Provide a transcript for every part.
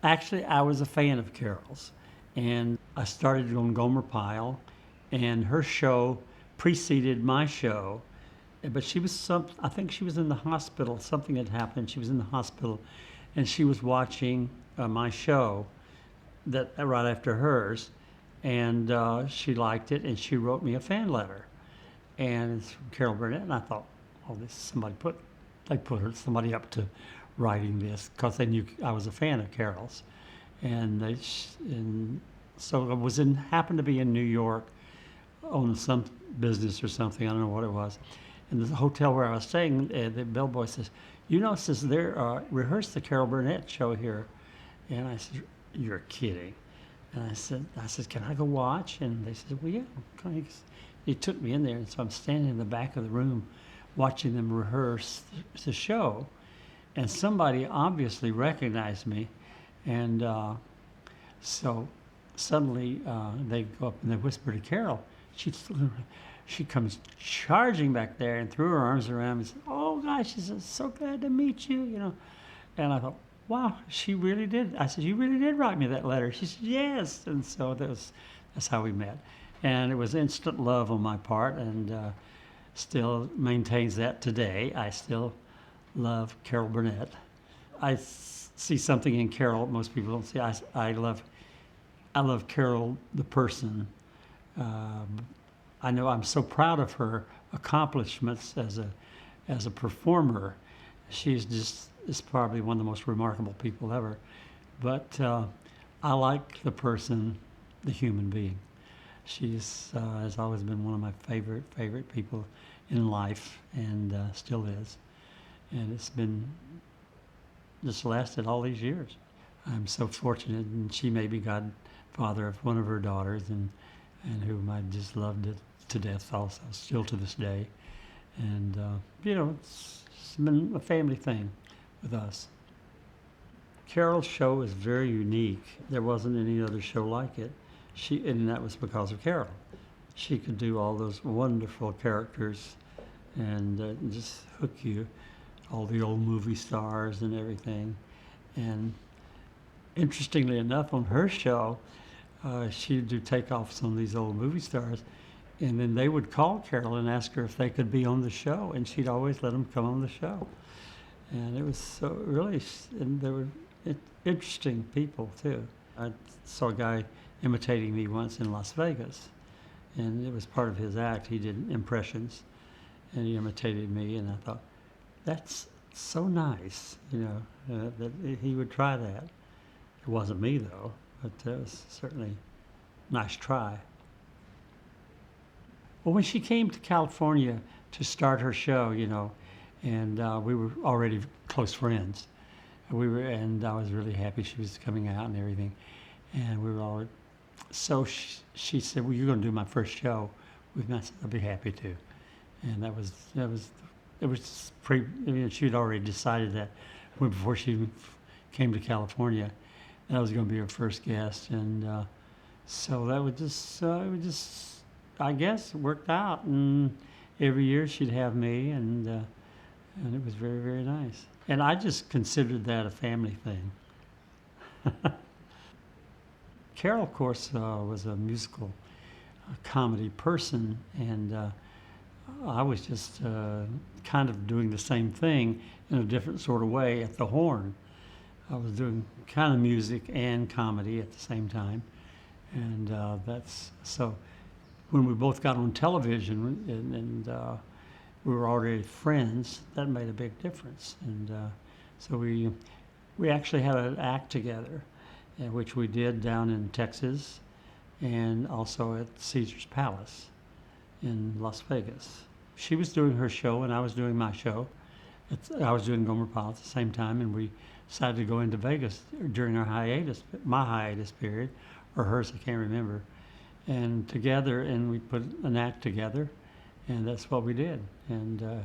Actually, I was a fan of Carol's, and I started on Gomer Pyle, and her show preceded my show. But she was I think she was in the hospital. Something had happened. She was in the hospital, and she was watching my show that right after hers, and she liked it, and she wrote me a fan letter, and it's from Carol Burnett, and I thought, oh, this they put somebody up to writing this because they knew I was a fan of Carol's, and and so I happened to be in New York on some business or something. I don't know what it was. And the hotel where I was staying, the bellboy says, says they're rehearsed the Carol Burnett show here. And I said, you're kidding. And I said, can I go watch? And they said, well, yeah. Come. He took me in there, and so I'm standing in the back of the room watching them rehearse the show. And somebody obviously recognized me. And so suddenly they go up and they whisper to Carol. She comes charging back there and threw her arms around me and said, oh gosh, she said, so glad to meet you, And I thought, wow, she really did. I said, you really did write me that letter. She said, yes. And so that's how we met. And it was instant love on my part, and still maintains that today. I still love Carol Burnett. I see something in Carol most people don't see. I love Carol the person. I know I'm so proud of her accomplishments as a performer. She's is probably one of the most remarkable people ever. But I like the person, the human being. She's has always been one of my favorite people in life, and still is. And it's been just lasted all these years. I'm so fortunate, and she may be godfather of one of her daughters, and whom I just loved it to death also, still to this day. And, it's been a family thing with us. Carol's show is very unique. There wasn't any other show like it. And that was because of Carol. She could do all those wonderful characters and just hook you, all the old movie stars and everything. And interestingly enough, on her show, she'd do takeoffs on these old movie stars, and then they would call Carol and ask her if they could be on the show, and she'd always let them come on the show. And it was so really, and they were interesting people too. I saw a guy imitating me once in Las Vegas, and it was part of his act. He did impressions, and he imitated me, and I thought, that's so nice, that he would try that. It wasn't me though, but it was certainly a nice try. Well, when she came to California to start her show, and we were already close friends. And I was really happy she was coming out and everything. And we were all, so she said, well, you're going to do my first show with me. I said, I'll be happy to. And it was she'd already decided that before she came to California, that I was going to be her first guest. And so that would just, I guess, worked out. And every year she'd have me, and it was very, very nice. And I just considered that a family thing. Carol, of course, was a musical comedy person, and I was just kind of doing the same thing in a different sort of way at the horn. I was doing kind of music and comedy at the same time, and that's so. When we both got on television and we were already friends, that made a big difference. And so we actually had an act together, which we did down in Texas and also at Caesar's Palace in Las Vegas. She was doing her show and I was doing my show. I was doing Gomer Pyle at the same time, and we decided to go into Vegas during our hiatus, my hiatus period, or hers, I can't remember. And together, and we put an act together, and that's what we did. And it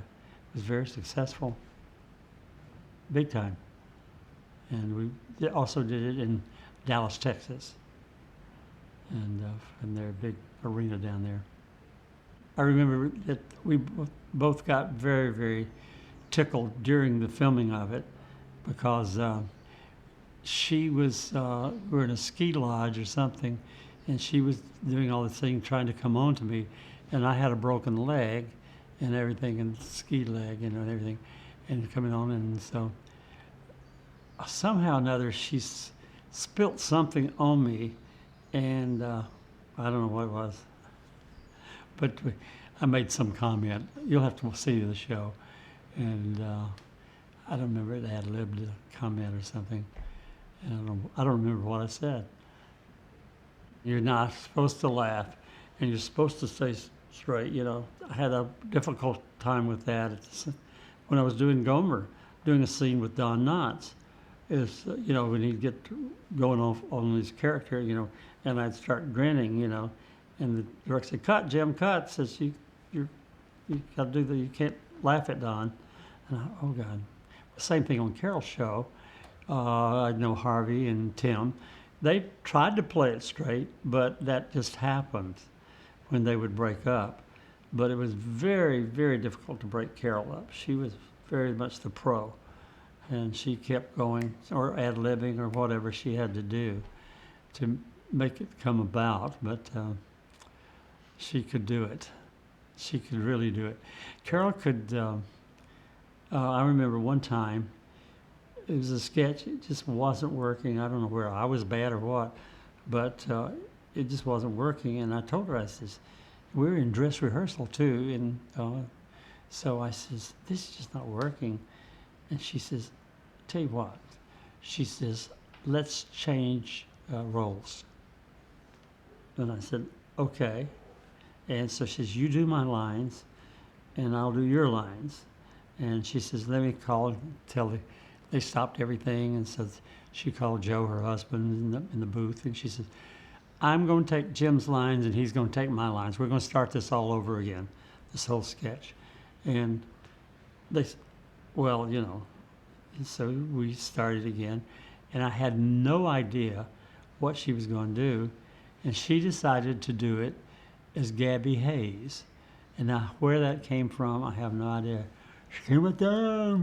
was very successful, big time. And we also did it in Dallas, Texas, and their big arena down there. I remember that we both got very, very tickled during the filming of it, because she was, we were in a ski lodge or something, and she was doing all this thing trying to come on to me, and I had a broken leg and everything, and ski leg, and everything, and coming on, and so somehow or another spilt something on me, and I don't know what it was, but I made some comment. You'll have to see the show, and I don't remember, it ad-libbed a comment or something. And I don't remember what I said. You're not supposed to laugh, and you're supposed to stay straight. I had a difficult time with that. When I was doing Gomer, doing a scene with Don Knotts, when he'd get going off on his character, and I'd start grinning, and the director said, "Cut, Jim, cut." Says, you got to you can't laugh at Don. And oh God. Same thing on Carol's show. I know Harvey and Tim. They tried to play it straight, but that just happened when they would break up. But it was very, very difficult to break Carol up. She was very much the pro, and she kept going, or ad-libbing, or whatever she had to do to make it come about. But she could do it. She could really do it. Carol could. I remember one time, it was a sketch, it just wasn't working. I don't know where I was bad or what, but it just wasn't working. And I told her, I says, we were in dress rehearsal too, and so I says, this is just not working. And she says, tell you what, she says, let's change roles. And I said, okay. And so she says, you do my lines, and I'll do your lines. And she says, let me call and tell they stopped everything. And so she called Joe, her husband, in the booth. And she says, I'm going to take Jim's lines and he's going to take my lines. We're going to start this all over again, this whole sketch. And they said, well, and so we started again. And I had no idea what she was going to do. And she decided to do it as Gabby Hayes. And now where that came from, I have no idea. She came right there.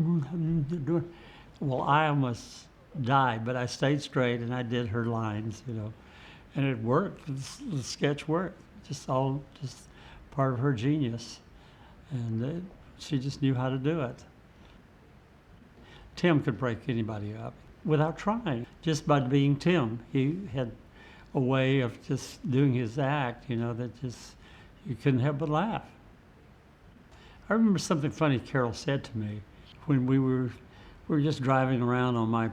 Well, I almost died, but I stayed straight and I did her lines, and it worked. The sketch worked. Just part of her genius, and she just knew how to do it. Tim could break anybody up without trying, just by being Tim. He had a way of just doing his act, that just you couldn't help but laugh. I remember something funny Carol said to me when we were just driving around on my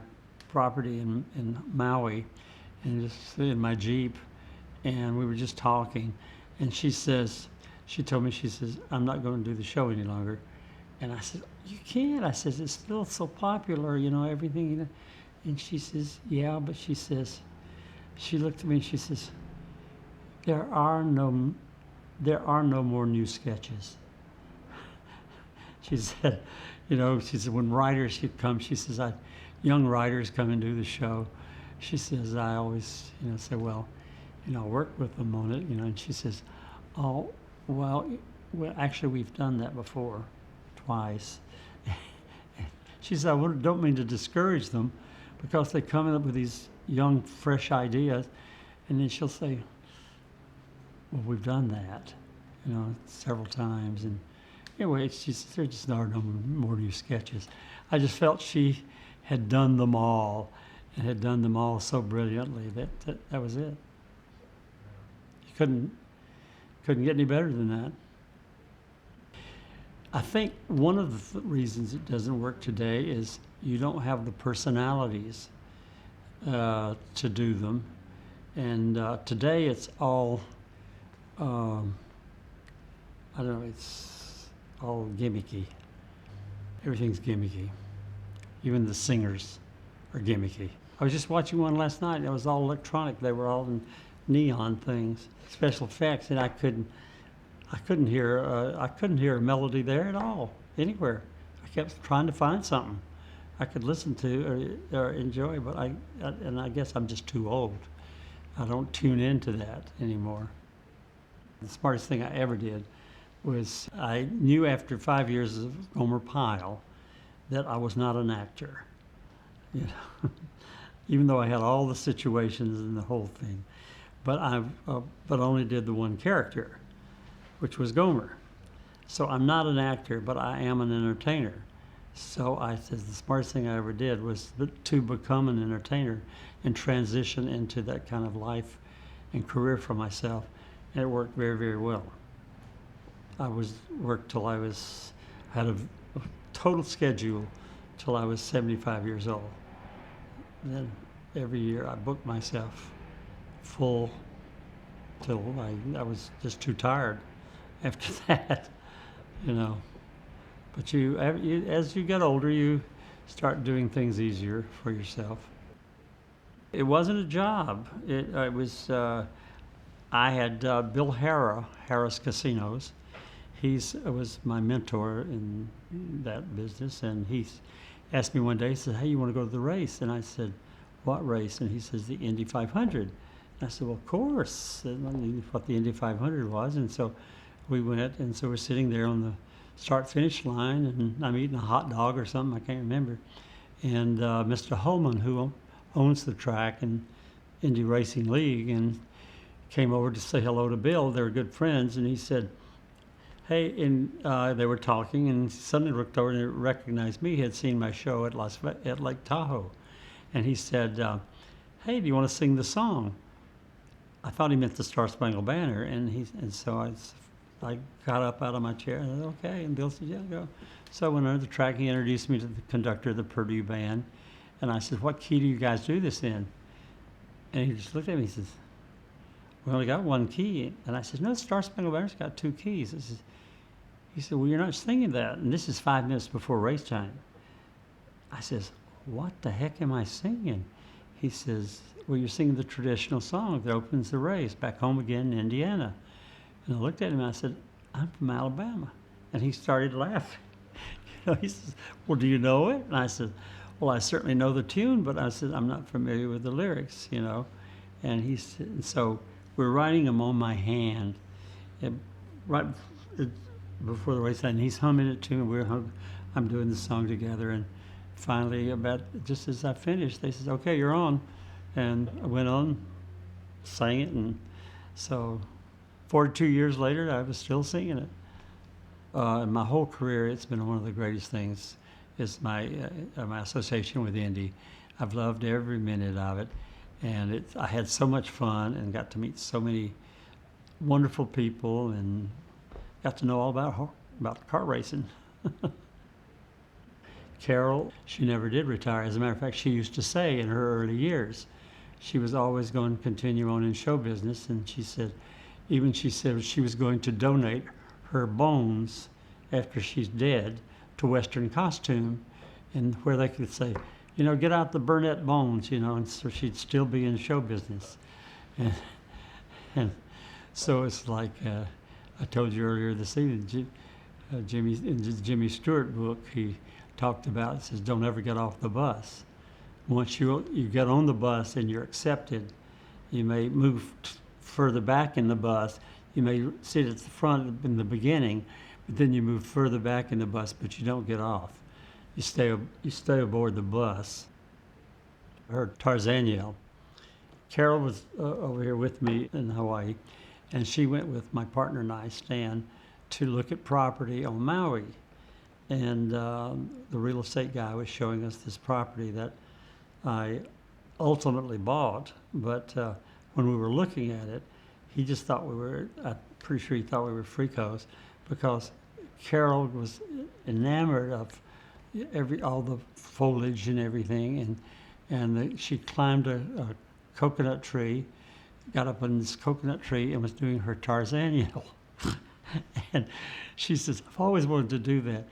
property in Maui, and just in my Jeep, and we were just talking, and she told me, she says, I'm not going to do the show any longer. And I said, you can't. I says, it's still so popular, everything. And she says, yeah, but she says, she looked at me and she says, there are no more new sketches. She said, she said, when writers come, she says, young writers come and do the show. She says, I always, say, well, work with them on it, and she says, oh, well, actually, we've done that before, twice. She said, I don't mean to discourage them because they come up with these young, fresh ideas, and then she'll say, well, we've done that, several times, and anyway, there just are no more new sketches. I just felt she had done them all, and had done them all so brilliantly that was it. You couldn't get any better than that. I think one of the reasons it doesn't work today is you don't have the personalities to do them, and today it's all I don't know, it's all gimmicky. Everything's gimmicky. Even the singers are gimmicky. I was just watching one last night. It was all electronic. They were all in neon things, special effects, and I couldn't hear a melody there at all, anywhere. I kept trying to find something I could listen to or enjoy, but I guess I'm just too old. I don't tune into that anymore. The smartest thing I ever did was I knew after 5 years of Gomer Pyle that I was not an actor. even though I had all the situations and the whole thing. But but only did the one character, which was Gomer. So I'm not an actor, but I am an entertainer. So I said the smartest thing I ever did was to become an entertainer and transition into that kind of life and career for myself. And it worked very, very well. I worked till I had a total schedule till I was 75 years old. And then every year I booked myself full till I was just too tired after that, you know. But as you get older, you start doing things easier for yourself. It wasn't a job. It was, I had Bill Harris Casinos. Was my mentor in that business, and he asked me one day, he said, hey, you want to go to the race? And I said, what race? And he says, the Indy 500. And I said, well, of course. And I knew what the Indy 500 was. And so we went, and so we're sitting there on the start-finish line, and I'm eating a hot dog or something, I can't remember. And Mr. Holman, who owns the track in Indy Racing League, and came over to say hello to Bill. They were good friends, and he said, hey, and they were talking, and suddenly looked over and recognized me. He had seen my show at Lake Tahoe. And he said, hey, do you want to sing the song? I thought he meant the Star Spangled Banner, and so I got up out of my chair and I said, okay, and Bill said, yeah, go. So I went under the track, he introduced me to the conductor of the Purdue Band, and I said, what key do you guys do this in? And he just looked at me, he says, we only got one key. And I said, no, Star Spangled Banner's got two keys. He said, well, you're not singing that, and this is 5 minutes before race time. I says, what the heck am I singing? He says, well, you're singing the traditional song that opens the race, Back Home Again in Indiana. And I looked at him and I said, I'm from Alabama. And he started laughing. He says, well, do you know it? And I said, well, I certainly know the tune, but I said, I'm not familiar with the lyrics, And he said, and so we're writing them on my hand, right before the race, and he's humming it too, and I'm doing the song together. And finally, just as I finished, they said, okay, you're on. And I went on, sang it, and so 42 years later, I was still singing it. In my whole career, it's been one of the greatest things, is my association with Indy. I've loved every minute of it, and I had so much fun and got to meet so many wonderful people and got to know all about car racing. Carol, she never did retire. As a matter of fact, she used to say in her early years, she was always going to continue on in show business, and she said she was going to donate her bones after she's dead to Western Costume, and where they could say, get out the Burnett bones, and so she'd still be in show business. And so it's like I told you earlier this evening, in the Jimmy Stewart book, he talked about, it says, don't ever get off the bus. Once you get on the bus and you're accepted, you may move further back in the bus. You may sit at the front in the beginning, but then you move further back in the bus, but you don't get off. You stay aboard the bus. I heard Tarzan yell. Carol was over here with me in Hawaii, and she went with my partner and I, Stan, to look at property on Maui. And the real estate guy was showing us this property that I ultimately bought, but when we were looking at it, he just thought I'm pretty sure he thought we were freakos, because Carol was enamored of all the foliage and everything, and she climbed a coconut tree, got up on this coconut tree and was doing her Tarzan yell. And she says, I've always wanted to do that.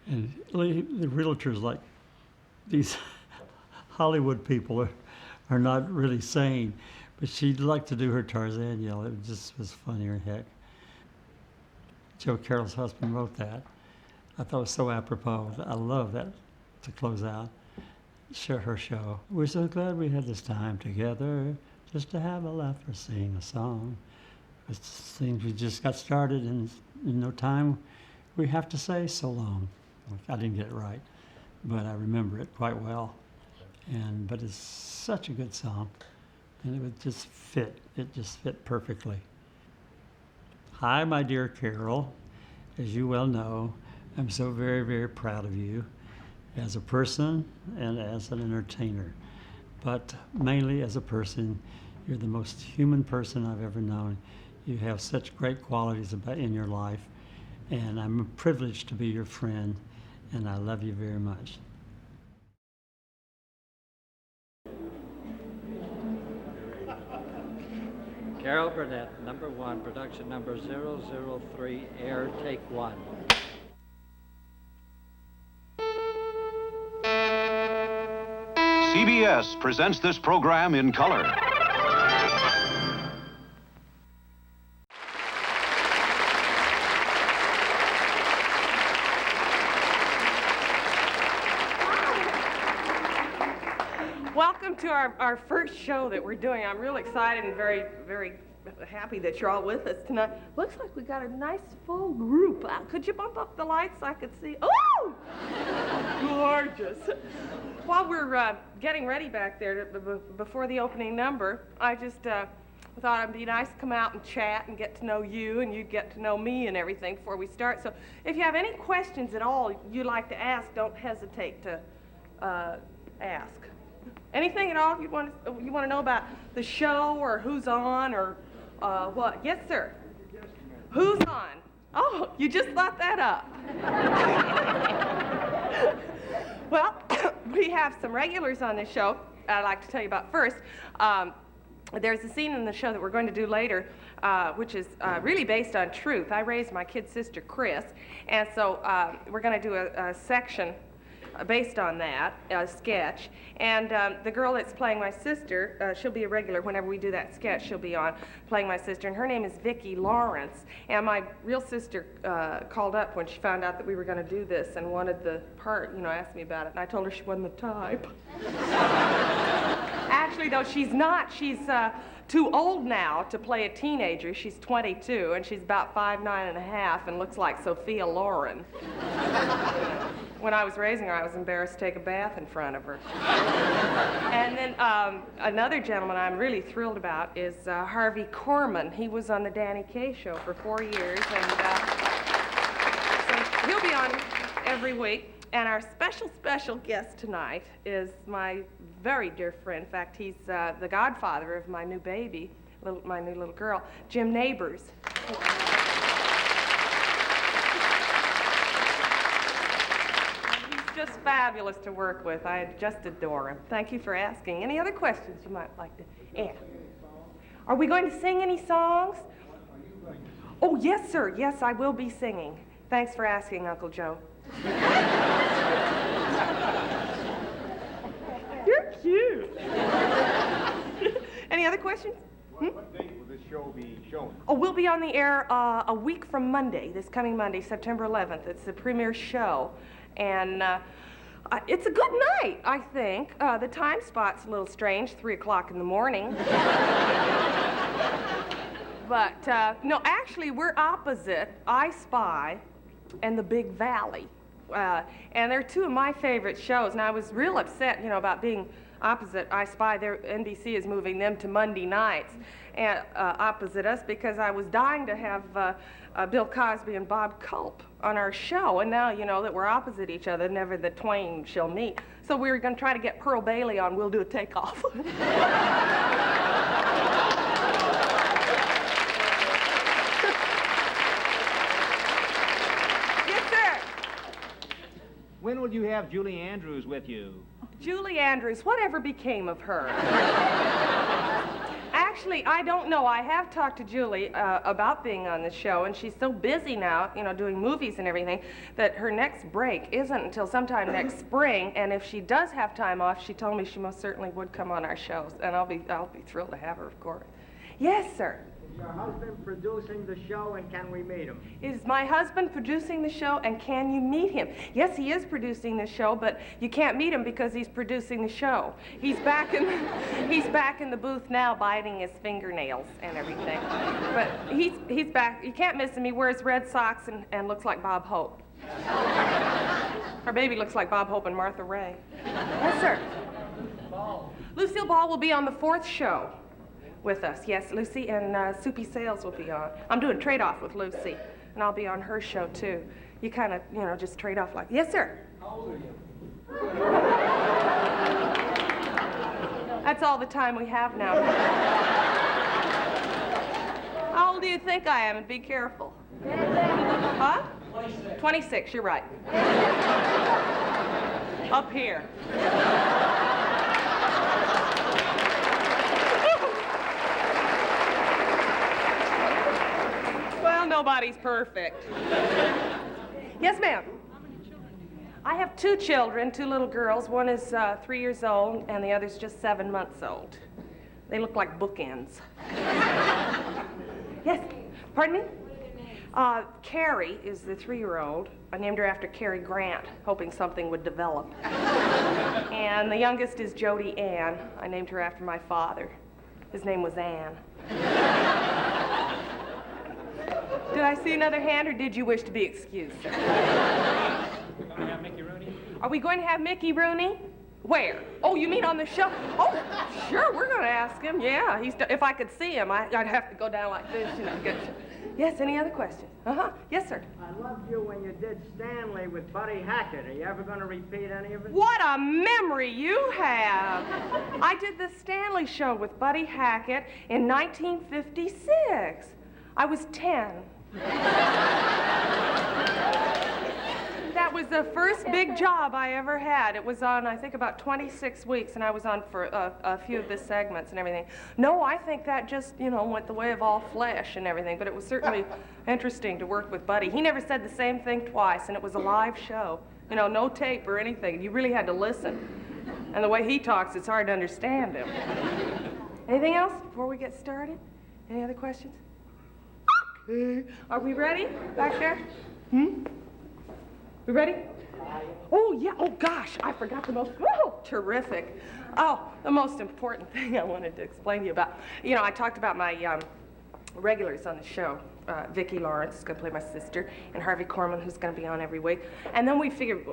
And the realtor's like, these Hollywood people are not really sane, but she'd like to do her Tarzan yell. It just was funnier than heck. Joe Carroll's husband wrote that. I thought it was so apropos. I love that to close out her show. We're so glad we had this time together, just to have a laugh or sing a song. It seems we just got started, and in no time we have to say so long. I didn't get it right, but I remember it quite well. but it's such a good song, and it would just fit. It just fit perfectly. Hi, my dear Carol. As you well know, I'm so very, very proud of you as a person and as an entertainer, but mainly as a person. You're the most human person I've ever known. You have such great qualities in your life, and I'm privileged to be your friend, and I love you very much. Carol Burnett, number 1, production number 003, air, take 1. CBS presents this program in color. Welcome to our first show that we're doing. I'm real excited and very, very happy that you're all with us tonight. Looks like we got a nice full group. Could you bump up the lights so I could see? Oh! Gorgeous. While we're getting ready back there before the opening number, I just thought it'd be nice to come out and chat and get to know you, and you get to know me and everything before we start. So if you have any questions at all you'd like to ask, don't hesitate to ask. Anything at all you want to know about the show or who's on or what? Yes, sir. Who's on? Oh, you just thought that up. Well, we have some regulars on this show I'd like to tell you about first. There's a scene in the show that we're going to do later, which is really based on truth. I raised my kid sister, Chris, and so we're going to do a section based on that, a sketch. And the girl that's playing my sister, she'll be a regular whenever we do that sketch. She'll be on playing my sister, and her name is Vicki Lawrence. And my real sister called up when she found out that we were going to do this and wanted the part, asked me about it. And I told her she wasn't the type. Actually, though, she's not. She's too old now to play a teenager. She's 22, and she's about 5'9.5" and looks like Sophia Loren. When I was raising her, I was embarrassed to take a bath in front of her. And then another gentleman I'm really thrilled about is Harvey Korman. He was on the Danny Kaye Show for 4 years, and so he'll be on every week. And our special guest tonight is my very dear friend. In fact, he's the godfather of my new baby, my new little girl, Jim Nabors. Just fabulous to work with. I just adore him. Thank you for asking. Any other questions you might like to ask? Are we going to sing any songs? Oh, yes, sir. Yes, I will be singing. Thanks for asking, Uncle Joe. You're cute. Any other questions? What date will this show be showing? Oh, we'll be on the air a week from Monday, this coming Monday, September 11th. It's the premiere show. And it's a good night, I think. The time spot's a little strange, 3 o'clock in the morning. But, no, actually, we're opposite I Spy and The Big Valley. And they're two of my favorite shows. And I was real upset, about being opposite I Spy. NBC is moving them to Monday nights and opposite us, because I was dying to have Bill Cosby and Bob Culp on our show. And now, that we're opposite each other, never the twain shall meet. So we were going to try to get Pearl Bailey on We'll Do a Takeoff. Yes, sir. When will you have Julie Andrews with you? Julie Andrews, whatever became of her? Actually, I don't know. I have talked to Julie about being on the show, and she's so busy now, doing movies and everything, that her next break isn't until sometime next spring. And if she does have time off, she told me she most certainly would come on our shows, and I'll be thrilled to have her, of course. Yes, sir. Is your husband producing the show, and can we meet him? Is my husband producing the show, and can you meet him? Yes, he is producing the show, but you can't meet him because he's producing the show. He's back in the booth now, biting his fingernails and everything. But he's back. You can't miss him. He wears red socks and looks like Bob Hope. Our baby looks like Bob Hope and Martha Ray. Yes, sir. Lucille Ball will be on the 4th show with us. Yes, Lucy and Soupy Sales will be on. I'm doing trade-off with Lucy, and I'll be on her show, too. You kind of, you know, just trade off like, yes, sir? How old are you? That's all the time we have now. How old do you think I am? And be careful. Huh? 26. 26, you're right. Up here. Well, nobody's perfect. Yes, ma'am. I have 2 children, 2 little girls. One is 3 years old, and the other's just 7 months old. They look like bookends. Yes, pardon me? Carrie is the 3-year-old. I named her after Cary Grant, hoping something would develop. And the youngest is Jody Ann. I named her after my father. His name was Ann. Did I see another hand, or did you wish to be excused, sir? We're going to have Mickey Rooney? Are we going to have Mickey Rooney? Where? Oh, you mean on the show? Oh, sure, we're going to ask him. Yeah, if I could see him, I'd have to go down like this, you know. Yes, any other questions? Uh-huh. Yes, sir. I loved you when you did Stanley with Buddy Hackett. Are you ever going to repeat any of it? What a memory you have. I did the Stanley Show with Buddy Hackett in 1956. I was 10. That was the first big job I ever had. It was on, I think, about 26 weeks, and I was on for a few of the segments and everything. No, I think that just, you know, went the way of all flesh and everything, but it was certainly interesting to work with Buddy. He never said the same thing twice, and it was a live show. You know, no tape or anything. You really had to listen. And the way he talks, it's hard to understand him. Anything else before we get started? Any other questions? Okay. Are we ready back there? We ready? Oh, yeah. Oh, gosh. I forgot the most. Oh, terrific. Oh, the most important thing I wanted to explain to you about. You know, I talked about my regulars on the show. Vicki Lawrence is going to play my sister, and Harvey Korman, who's going to be on every week. And then we figured,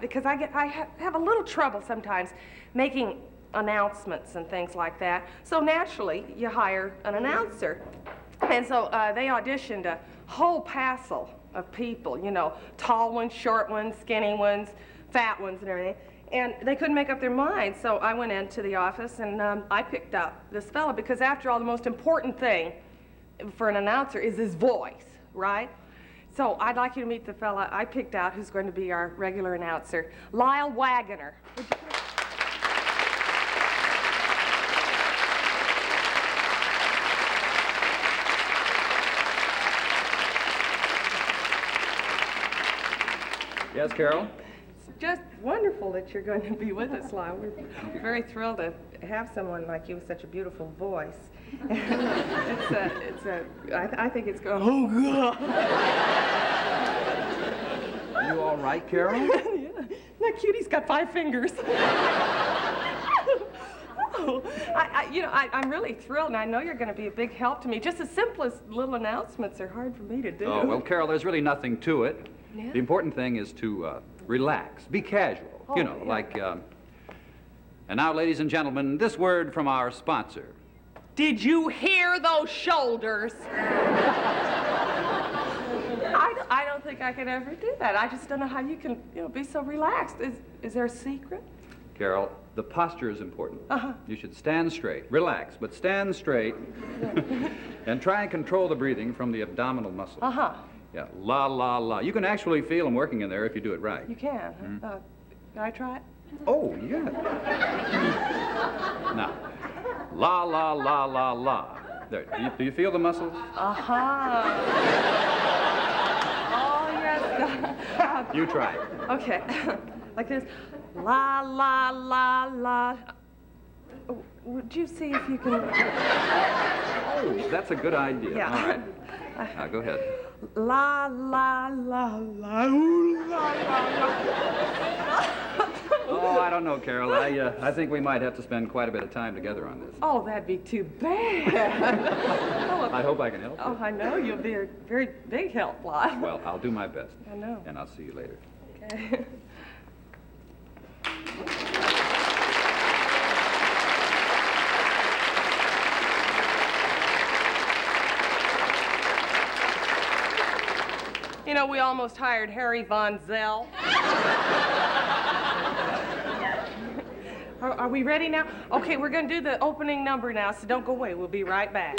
because I have a little trouble sometimes making announcements and things like that. So naturally, you hire an announcer. And so they auditioned a whole passel of people, you know, tall ones, short ones, skinny ones, fat ones, and everything. And they couldn't make up their minds, so I went into the office and I picked out this fella, because after all, the most important thing for an announcer is his voice, right? So I'd like you to meet the fella I picked out who's going to be our regular announcer, Lyle Waggoner. Yes, Carol? It's just wonderful that you're going to be with us, Lyle. We're very thrilled to have someone like you with such a beautiful voice. I think it's going, oh, God. Are you all right, Carol? Yeah. That cutie's got 5 fingers. Oh, I'm really thrilled, and I know you're going to be a big help to me. Just the simplest little announcements are hard for me to do. Oh, well, Carol, there's really nothing to it. Yeah? The important thing is to relax, be casual, Oh, you know, yeah. like, and now, ladies and gentlemen, this word from our sponsor. Did you hear those shoulders? I don't think I could ever do that. I just don't know how you can, you know, be so relaxed. Is there a secret? Carol, the posture is important. Uh-huh. You should stand straight, relax, but stand straight, and try and control the breathing from the abdominal muscles. Uh-huh. Yeah, la, la, la. You can actually feel them working in there if you do it right. You can. Can I try it? Oh, yeah. Now, la, la, la, la, la. There, do you feel the muscles? Uh-huh. Oh, yes. You try it. Okay. Like this. La, la, la, la. Would you see if you can... Oh, that's a good idea. Yeah. All right. Now, go ahead. La, la, la, la, ooh, la, la, la. Oh, I don't know, Carol. I think we might have to spend quite a bit of time together on this. Oh, that'd be too bad. I hope I can help you. Oh, I know. You'll be a very big help, Lyle. Well, I'll do my best. I know. And I'll see you later. Okay. You know, we almost hired Harry Von Zell. Are we ready now? Okay, we're going to do the opening number now, so don't go away. We'll be right back.